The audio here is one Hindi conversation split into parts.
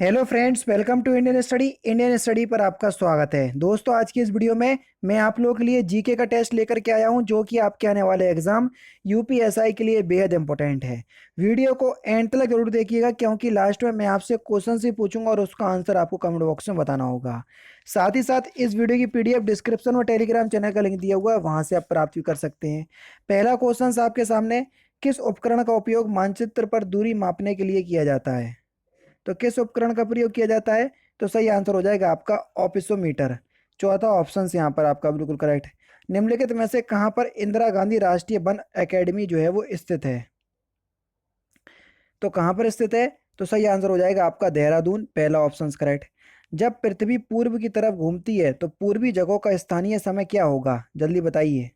Hello friends, welcome to Indian study पर आपका स्वागत है। दोस्तों, आज की इस वीडियो में मैं आप लोगों के लिए जीके का टेस्ट लेकर के आया हूं, जो कि आपके आने वाले एग्जाम यूपीएसआई के लिए बेहद इंपॉर्टेंट है। वीडियो को एंड तक जरूर देखिएगा, क्योंकि लास्ट में मैं आपसे क्वेश्चन ही पूछूंगा और उसका आंसर आपको कमेंट बॉक्स में बताना होगा। साथ ही साथ इस वीडियो की पीडीएफ डिस्क्रिप्शन में टेलीग्राम चैनल का लिंक दिया हुआ है, वहां से आप प्राप्त भी कर सकते हैं। पहला क्वेश्चन आपके सामने, किस उपकरण का उपयोग मानचित्र पर दूरी मापने के लिए किया जाता है? तो किस उपकरण का प्रयोग किया जाता है? तो सही आंसर हो जाएगा आपका ऑप्सोमीटर। चौथा ऑप्शन यहाँ पर आपका बिल्कुल करेक्ट है। निम्नलिखित में से कहाँ पर इंदिरा गांधी राष्ट्रीय वन एकेडमी जो है वो स्थित है? तो कहाँ पर स्थित है? तो सही आंसर हो जाएगा आपका देहरादून। पहला ऑप्शन करेक्ट। जब पृथ्वी पूर्व की तरफ घूमती है तो पूर्वी जगहों का स्थानीय समय क्या होगा? जल्दी बताइए।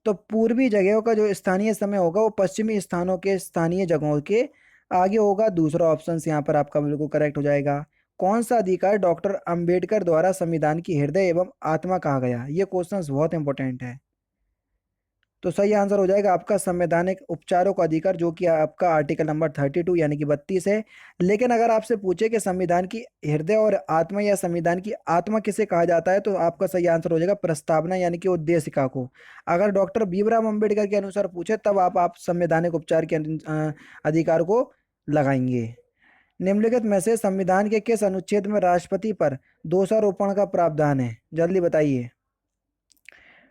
तो पूर्वी जगहों का जो स्थानीय समय होगा वो पश्चिमी स्थानों के स्थानीय जगहों के आगे होगा। दूसरा ऑप्शन यहाँ पर आपका बिल्कुल करेक्ट हो जाएगा। कौन सा अधिकार डॉक्टर अंबेडकर द्वारा संविधान की हृदय एवं आत्मा कहा गया? ये क्वेश्चन बहुत इंपॉर्टेंट है। तो सही आंसर हो जाएगा आपका संवैधानिक उपचारों का अधिकार, जो कि आपका आर्टिकल नंबर 32 यानी कि 32 है। लेकिन अगर आपसे पूछे कि संविधान की हृदय और आत्मा या संविधान की आत्मा किसे कहा जाता है, तो आपका सही आंसर हो जाएगा प्रस्तावना यानी कि उद्देशिका को। अगर डॉक्टर भीमराव अंबेडकर के अनुसार पूछे तब आप संवैधानिक उपचार के अधिकार को लगाएंगे। निम्नलिखित में से संविधान के किस अनुच्छेद में राष्ट्रपति पर दोषारोपण का प्रावधान है? जल्दी बताइए।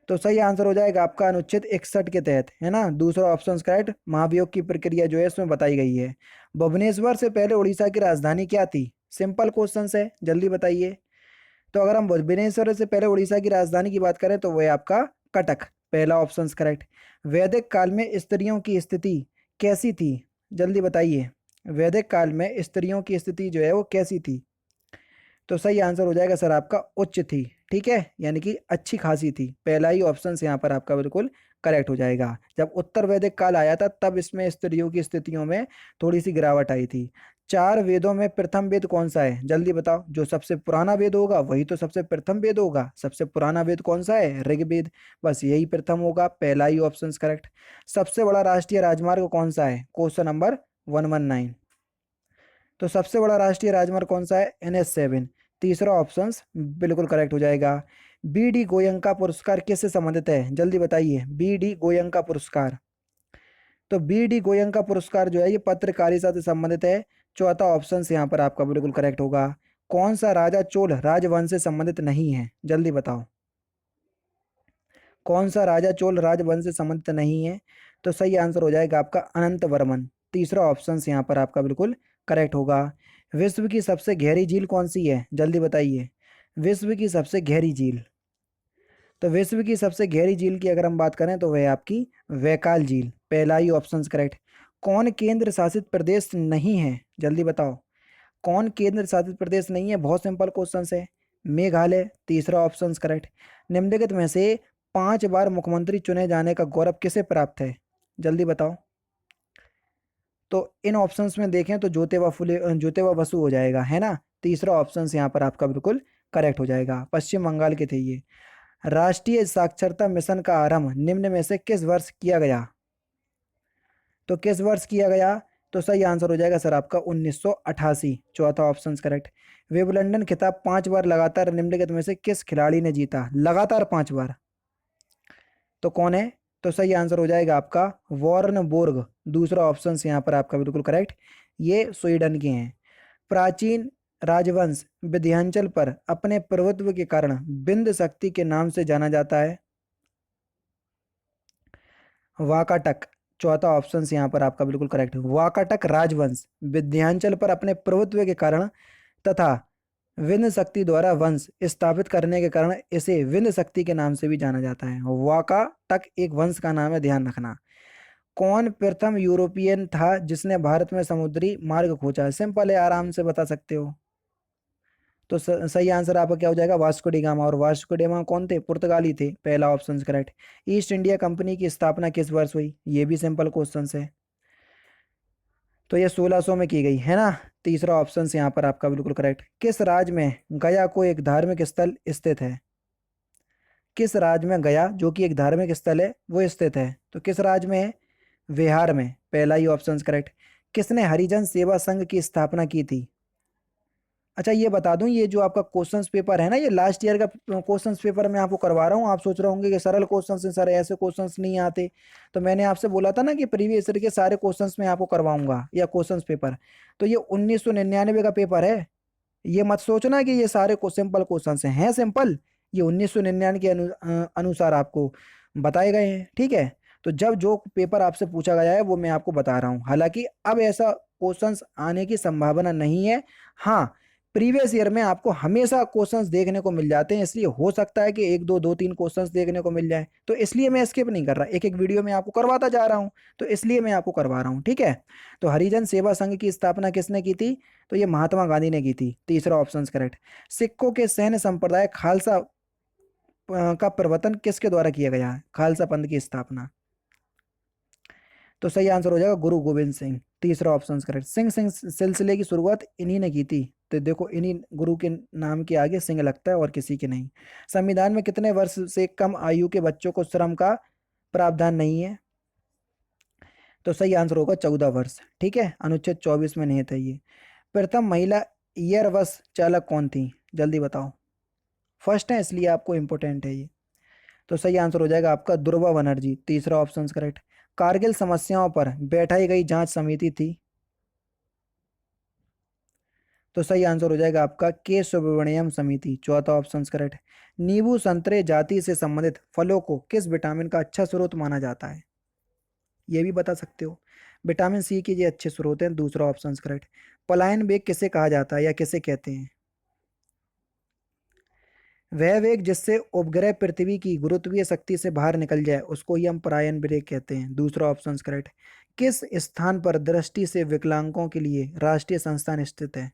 तो सही आंसर हो जाएगा आपका अनुच्छेद 61 के तहत, है ना। दूसरा ऑप्शन करेक्ट। महाभियोग की प्रक्रिया जो है इसमें बताई गई है। भुवनेश्वर से पहले उड़ीसा की राजधानी क्या थी? सिंपल क्वेश्चन है, जल्दी बताइए। तो अगर हम भुवनेश्वर से पहले उड़ीसा की राजधानी की बात करें तो वह आपका कटक। पहला ऑप्शन करेक्ट। वैदिक काल में स्त्रियों की स्थिति कैसी थी? जल्दी बताइए। वैदिक काल में स्त्रियों की स्थिति जो है वो कैसी थी? तो सही आंसर हो जाएगा सर आपका उच्च थी। ठीक है, यानी कि अच्छी खासी थी। पहला ही ऑप्शन यहाँ पर आपका बिल्कुल करेक्ट हो जाएगा। जब उत्तर वैदिक काल आया था तब इसमें स्त्रियों की स्थितियों में थोड़ी सी गिरावट आई थी। चार वेदों में प्रथम वेद कौन सा है? जल्दी बताओ। जो सबसे पुराना वेद होगा वही तो सबसे प्रथम वेद होगा। सबसे पुराना वेद कौन सा है? ऋग्वेद। बस यही प्रथम होगा। पहला ही ऑप्शन करेक्ट। सबसे बड़ा राष्ट्रीय राजमार्ग कौन सा है? Question number 119। तो सबसे बड़ा राष्ट्रीय राजमार्ग कौन सा है? NH7। तीसरा ऑप्शन बिल्कुल करेक्ट हो जाएगा। बी डी गोयंका पुरस्कार किससे संबंधित है? जल्दी बताइए। बी डी गोयंका पुरस्कार। तो बी डी गोयंका पुरस्कार जो है ये पत्रकारिता से संबंधित है। चौथा ऑप्शन यहाँ पर आपका बिल्कुल करेक्ट होगा। कौन सा राजा चोल राजवंश से संबंधित नहीं है? जल्दी बताओ। कौन सा राजा चोल राजवंश से संबंधित नहीं है? तो सही आंसर हो जाएगा आपका अनंत वर्मन। तीसरा ऑप्शन यहाँ पर आपका बिल्कुल करेक्ट होगा। विश्व की सबसे गहरी झील कौन सी है? जल्दी बताइए। विश्व की सबसे गहरी झील। तो विश्व की सबसे गहरी झील की अगर हम बात करें तो वह आपकी वैकाल झील। पहला ही ऑप्शन करेक्ट। कौन केंद्र शासित प्रदेश नहीं है? जल्दी बताओ। कौन केंद्र शासित प्रदेश नहीं है? बहुत सिंपल क्वेश्चन है। मेघालय। तीसरा ऑप्शन करेक्ट। निम्नलिखित में से 5 बार मुख्यमंत्री चुने जाने का गौरव किसे प्राप्त है? जल्दी बताओ। तो इन ऑप्शंस में देखें तो ज्योतिबा फुले ज्योतिबा बसु हो जाएगा, है ना। तीसरा ऑप्शन यहाँ पर आपका बिल्कुल करेक्ट हो जाएगा। पश्चिम बंगाल के थे ये। राष्ट्रीय साक्षरता मिशन का आरंभ निम्न में से किस वर्ष किया गया? तो किस वर्ष किया गया? तो सही आंसर हो जाएगा सर आपका 1988। चौथा ऑप्शन करेक्ट। विंबलडन खिताब 5 बार लगातार निम्नलिखित में से किस खिलाड़ी ने जीता? लगातार 5 बार। तो कौन है? तो सही आंसर हो जाएगा आपका वॉर्न बोर्ग। दूसरा ऑप्शन यहाँ पर आपका बिल्कुल करेक्ट। ये स्वीडन के हैं। प्राचीन राजवंश विंध्याचल पर अपने प्रभुत्व के कारण बिंद शक्ति के नाम से जाना जाता है। वाकाटक। चौथा ऑप्शन यहाँ पर आपका बिल्कुल करेक्ट। वाकाटक राजवंश विंध्याचल पर अपने प्रभुत्व के कारण तथा विंध्य शक्ति द्वारा वंश स्थापित करने के कारण इसे विंध्य शक्ति के नाम से भी जाना जाता है। वाकाटक एक वंश का नाम है, ध्यान रखना। कौन प्रथम यूरोपियन था जिसने भारत में समुद्री मार्ग खोजा? सिंपल है, आराम से बता सकते हो। तो सही आंसर आपका क्या हो जाएगा? Vasco D gamma. और वास्को डी गामा कौन थे? पुर्तगाली थे। पहला option correct. East India company की स्थापना किस वर्ष हुई? ये भी सिंपल क्वेश्चन है। तो ये 1600 में की गई, है ना। तीसरा ऑप्शन यहाँ पर आपका बिल्कुल करेक्ट। किस राज्य में गया को एक धार्मिक स्थल स्थित है? किस राज्य में गया जो कि एक धार्मिक स्थल है वो स्थित है? तो किस राज्य में है? बिहार में। पहला ही ऑप्शन करेक्ट। किसने हरिजन सेवा संघ की स्थापना की थी? अच्छा ये बता दूं, ये जो आपका क्वेश्चंस पेपर है ना, ये लास्ट ईयर का क्वेश्चंस पेपर मैं आपको करवा रहा हूँ। आप सोच रहे होंगे कि सरल क्वेश्चंस हैं सर, ऐसे क्वेश्चंस नहीं आते। तो मैंने आपसे बोला था ना कि प्रीवियस ईयर के सारे क्वेश्चंस मैं आपको करवाऊंगा या क्वेश्चंस पेपर। तो ये 1999 का पेपर है। ये मत सोचना कि ये सारे को सिंपल क्वेश्चंस हैं सिंपल। ये 1999 के अनुसार आपको बताए गए हैं, ठीक है। तो जब जो पेपर आपसे पूछा गया है वो मैं आपको बता रहा हूँ। हालांकि अब ऐसा क्वेश्चंस आने की संभावना नहीं है। हाँ, प्रीवियस ईयर में आपको हमेशा क्वेश्चंस देखने को मिल जाते हैं, इसलिए हो सकता है कि एक दो दो तीन क्वेश्चंस देखने को मिल जाए, तो इसलिए मैं स्किप नहीं कर रहा, एक एक वीडियो में आपको करवाता जा रहा हूँ। तो इसलिए मैं आपको करवा रहा हूँ, ठीक है। तो हरिजन सेवा संघ की स्थापना किसने की थी? तो ये महात्मा गांधी ने की थी, तीसरा ऑप्शन करेक्ट। सिखों के सैन्य संप्रदाय खालसा का प्रवर्तन किसके द्वारा किया गया है? खालसा पंथ की स्थापना। तो सही आंसर हो जाएगा गुरु गोविंद सिंह, तीसरा ऑप्शन करेक्ट। सिंह सिलसिले की शुरुआत इन्हीं ने की थी। तो देखो, इन्हीं गुरु के नाम के आगे सिंह लगता है और किसी के नहीं। संविधान में कितने वर्ष से कम आयु के बच्चों को श्रम का प्रावधान नहीं है? तो सही आंसर होगा 14 वर्ष, ठीक है। अनुच्छेद 24 में नहीं था ये। प्रथम महिला एयरबस चालक कौन थी? जल्दी बताओ। फर्स्ट है इसलिए आपको इंपॉर्टेंट है ये। तो सही आंसर हो जाएगा आपका दुर्गा बनर्जी, तीसरा ऑप्शन करेक्ट। कारगिल समस्याओं पर बैठाई गई जांच समिति थी? तो सही आंसर हो जाएगा आपका के सुब्रमण्यम समिति, चौथा ऑप्शन करेक्ट। नींबू संतरे जाति से संबंधित फलों को किस विटामिन का अच्छा स्रोत माना जाता है? ये भी बता सकते हो। विटामिन सी के ये अच्छे स्रोत हैं, दूसरा ऑप्शन करेक्ट। पलायन वेग किसे कहा जाता है या किसे कहते हैं? वह वेग जिससे उपग्रह पृथ्वी की गुरुत्वीय शक्ति से बाहर निकल जाए उसको ही हम परायन वेग कहते हैं, दूसरा ऑप्शन करेक्ट। किस स्थान पर दृष्टि से विकलांगों के लिए राष्ट्रीय संस्थान स्थित है?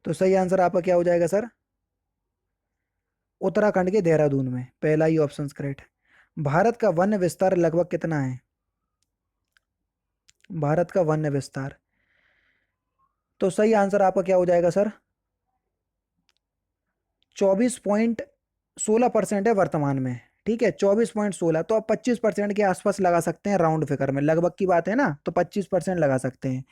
तो सही आंसर आपका क्या हो जाएगा सर? उत्तराखंड के देहरादून में, पहला ही ऑप्शन करेक्ट। भारत का वन विस्तार लगभग कितना है? भारत का वन विस्तार, तो सही आंसर आपका क्या हो जाएगा सर? 24.16% है वर्तमान में, ठीक है। 24.16, तो आप 25% के आसपास लगा सकते हैं, राउंड फिगर में लगभग की बात है ना, तो 25% लगा सकते हैं।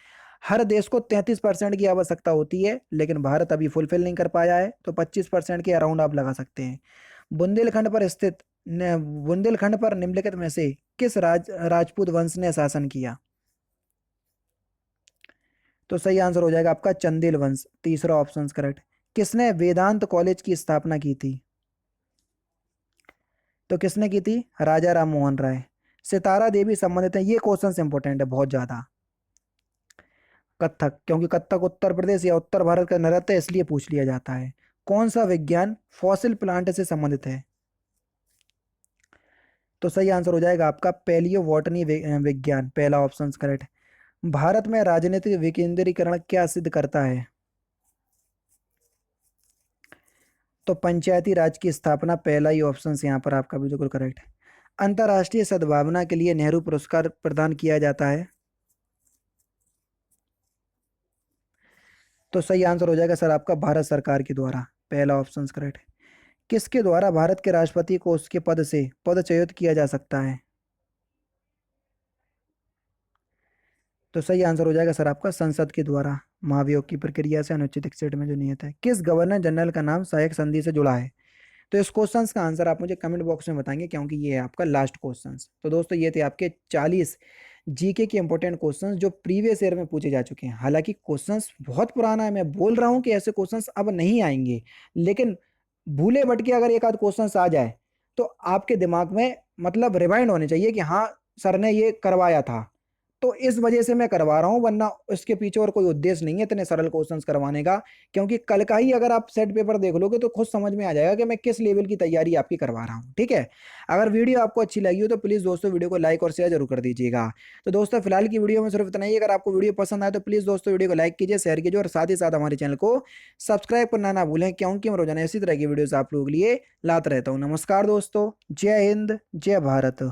हर देश को 33% की आवश्यकता होती है, लेकिन भारत अभी फुलफिल नहीं कर पाया है, तो 25% के अराउंड आप लगा सकते हैं। बुंदेलखंड पर स्थित बुंदेलखंड पर निम्नलिखित में से किस राजपूत वंश ने शासन किया? तो सही आंसर हो जाएगा आपका चंदेल वंश, तीसरा ऑप्शन करेक्ट। किसने वेदांत कॉलेज की स्थापना की थी? तो किसने की थी? राजा राम मोहन राय। सितारा देवी संबंधित है, ये क्वेश्चन इंपॉर्टेंट है बहुत ज्यादा। कथक, क्योंकि कथक उत्तर प्रदेश या उत्तर भारत का नृत्य है, इसलिए पूछ लिया जाता है। कौन सा विज्ञान फॉसिल प्लांट से संबंधित है? तो सही आंसर हो जाएगा आपका पैलियो बॉटनी विज्ञान, पहला ऑप्शन करेक्ट। भारत में राजनीतिक विकेंद्रीकरण क्या सिद्ध करता है? तो पंचायती राज की स्थापना, पहला ही ऑप्शन यहाँ पर आपका बिल्कुल करेक्ट है। अंतर्राष्ट्रीय सद्भावना के लिए नेहरू पुरस्कार प्रदान किया जाता है? तो सही आंसर हो जाएगा सर आपका भारत सरकार के द्वारा, पहला ऑप्शन करेक्ट है। किसके द्वारा भारत के राष्ट्रपति को उसके पद से पदच्युत किया जा सकता है? तो सही आंसर हो जाएगा सर आपका संसद के द्वारा, महाभियोग की प्रक्रिया से, अनुच्छेद 61 में जो नियत है। किस गवर्नर जनरल का नाम सहायक संधि से जुड़ा है? तो इस क्वेश्चंस का आंसर आप मुझे कमेंट बॉक्स में बताएंगे, क्योंकि ये है आपका लास्ट क्वेश्चंस। तो दोस्तों ये थे आपके 40 जीके के इंपॉर्टेंट क्वेश्चंस जो प्रीवियस ईयर में पूछे जा चुके हैं। हालांकि क्वेश्चंस बहुत पुराना है, मैं बोल रहा हूँ कि ऐसे क्वेश्चंस अब नहीं आएंगे, लेकिन भूले भटके अगर एक आध क्वेश्चंस आ जाए तो आपके दिमाग में मतलब रिमाइंड होने चाहिए कि हाँ सर ने ये करवाया था। तो इस वजह से मैं करवा रहा हूं, वरना इसके पीछे और कोई उद्देश्य नहीं है इतने सरल क्वेश्चंस करवाने का। क्योंकि कल का ही अगर आप सेट पेपर देख लोगे तो खुद समझ में आ जाएगा कि मैं किस लेवल की तैयारी आपकी करवा रहा हूं, ठीक है। अगर वीडियो आपको अच्छी लगी हो तो प्लीज़ दोस्तों वीडियो को लाइक और शेयर जरूर कर दीजिएगा। तो दोस्तों फिलहाल की वीडियो में सिर्फ इतना ही। अगर आपको वीडियो पसंद आए तो प्लीज़ दोस्तों वीडियो को लाइक कीजिए, शेयर कीजिए और साथ ही साथ हमारे चैनल को सब्सक्राइब करना ना भूलें, क्योंकि मैं रोजाना इसी तरह की वीडियोस आप लोगों के लिए लाता रहता हूँ। नमस्कार दोस्तों, जय हिंद, जय भारत।